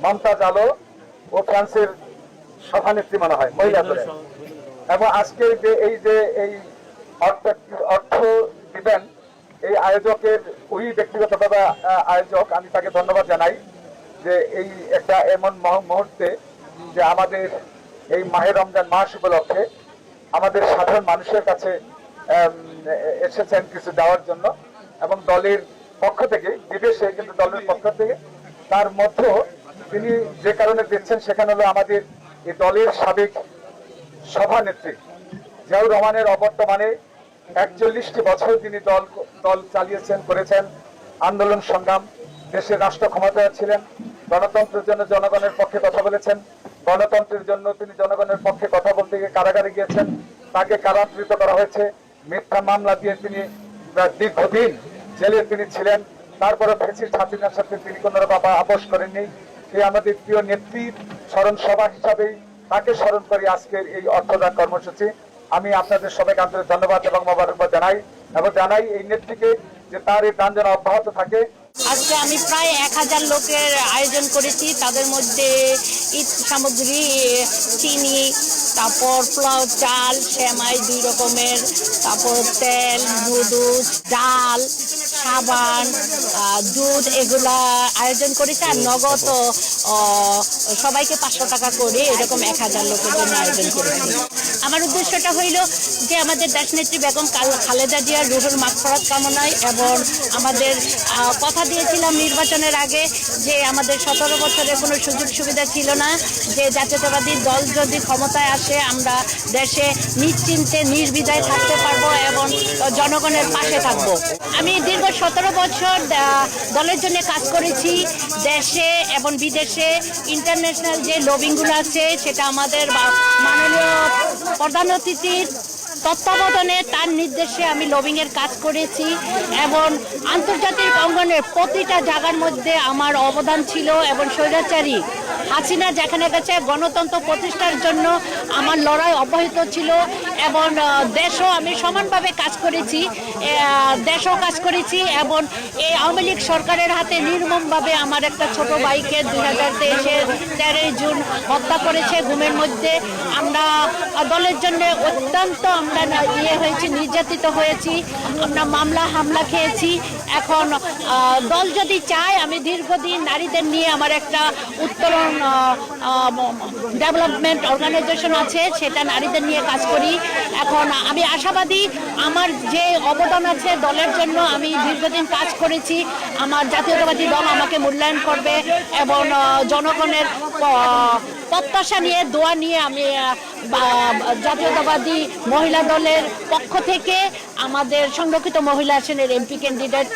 মমতাজ আলো ও ফ্রান্সের সভানেত্রী মনে হয় মহিলা দলের। এবং আজকে এই অর্থ দিবেন এই আয়োজকের ওই ব্যক্তিগতভাবে আয়োজক, আমি তাকে ধন্যবাদ জানাই যে এই একটা এমন মুহূর্তে যে আমাদের এই মাহে রমজান মাস উপলক্ষে আমাদের সাধারণ মানুষের কাছে এসেছেন কিছু দেওয়ার জন্য, এবং দলের পক্ষ থেকে বিদেশে কিন্তু দলের পক্ষ থেকে তার মধ্যেও তিনি যে কারণে দিচ্ছেন সেখানে হলো আমাদের এই দলের সাবেক সভানেত্রী জিয়াউর রহমানের অবর্তমানে 41টি বছর তিনি দল চালিয়েছেন, করেছেন আন্দোলন সংগ্রাম, দেশের রাষ্ট্র ক্ষমতায় ছিলেন, গণতন্ত্রের জন্য জনগণের পক্ষে কথা বলেছেন, গণতন্ত্রের জন্য তিনি জনগণের পক্ষে কথা বলতে গিয়ে কারাগারে গিয়েছেন, তাকে কারাবৃত করা হয়েছে, মিথ্যা মামলা দিয়ে তিনি দীর্ঘদিন জেলে তিনি ছিলেন, তারপরে ফ্যাসিস্ট হাসিনার সাথে তিনি কোনো রকম আপোষ করেননি। এই আমাদের প্রিয় নেত্রীর স্মরণ সভা হিসাবেই তাকে স্মরণ করি আজকের এই অর্থদান কর্মসূচি। আমি আপনাদের সবাইকে আন্তরিক ধন্যবাদ এবং মোবারকবাদ জানাই, এবং জানাই এই নেত্রীকে যে তার এই দান যেন অব্যাহত থাকে। আজকে আমি প্রায় 1000 লোকের আয়োজন করেছি। তাদের মধ্যে ঈদ সামগ্রী, চিনি, তারপর পোলাও চাল, সেমাই 2 রকমের, তারপর তেল, দুধ, ডাল, সাবান, দুধ, এগুলা আয়োজন করেছি। আর নগদ সবাইকে 500 টাকা করে এরকম 1000 লোকের জন্য আয়োজন করেছি। আমার উদ্দেশ্যটা হইল যে আমাদের দেশনেত্রী বেগম খালেদা জিয়ার রুহুল মাগফিরাত কামনায়, এবং আমাদের কথা দিয়েছিলাম নির্বাচনের আগে যে আমাদের 17 বছরের কোনো সুযোগ সুবিধা ছিল না, যে জাতীয়তাবাদী দল যদি ক্ষমতায় আসে আমরা দেশে নিশ্চিন্তে নির্বিধায় থাকতে পারবো এবং জনগণের পাশে থাকব। আমি দীর্ঘ 17 বছর দলের জন্য কাজ করেছি, দেশে এবং বিদেশে। ইন্টারন্যাশনাল যে লবিংগুলো আছে সেটা আমাদের মাননীয় প্রধান অতিথির তত্ত্বাবধানে, তার নির্দেশে আমি লবিংয়ের কাজ করেছি, এবং আন্তর্জাতিক অঙ্গনের প্রতিটা জায়গার মধ্যে আমার অবদান ছিল। এবং স্বৈরাচারী হাসিনা যেখানে গেছে গণতন্ত্র প্রতিষ্ঠার জন্য আমার লড়াই অব্যাহত ছিল, এবং দেশও আমি সমানভাবে কাজ করেছি, এবং এই আওয়ামী লীগ সরকারের হাতে নির্মমভাবে আমার একটা ছোট ভাইকে 2023-এর 13 জুন হত্যা করেছে ঘুমের মধ্যে। আমরা দলের জন্য অত্যন্ত হয়েছি, নির্যাতিত হয়েছি, আমরা মামলা হামলা খেয়েছি। এখন দল যদি চায়, আমি দীর্ঘদিন নারীদের নিয়ে আমার একটা উত্তরণ ডেভেলপমেন্ট অর্গানাইজেশন আছে, সেটা নারীদের নিয়ে কাজ করি। এখন আমি আশাবাদী আমার যে অবদান আছে দলের জন্য, আমি দীর্ঘদিন কাজ করেছি, আমার জাতীয়তাবাদী দল আমাকে মূল্যায়ন করবে, এবং জনগণের প্রত্যাশা নিয়ে, দোয়া নিয়ে আমি জাতীয়তাবাদী মহিলা দলের পক্ষ থেকে আমাদের সংরক্ষিত মহিলা আসনের এমপি ক্যান্ডিডেট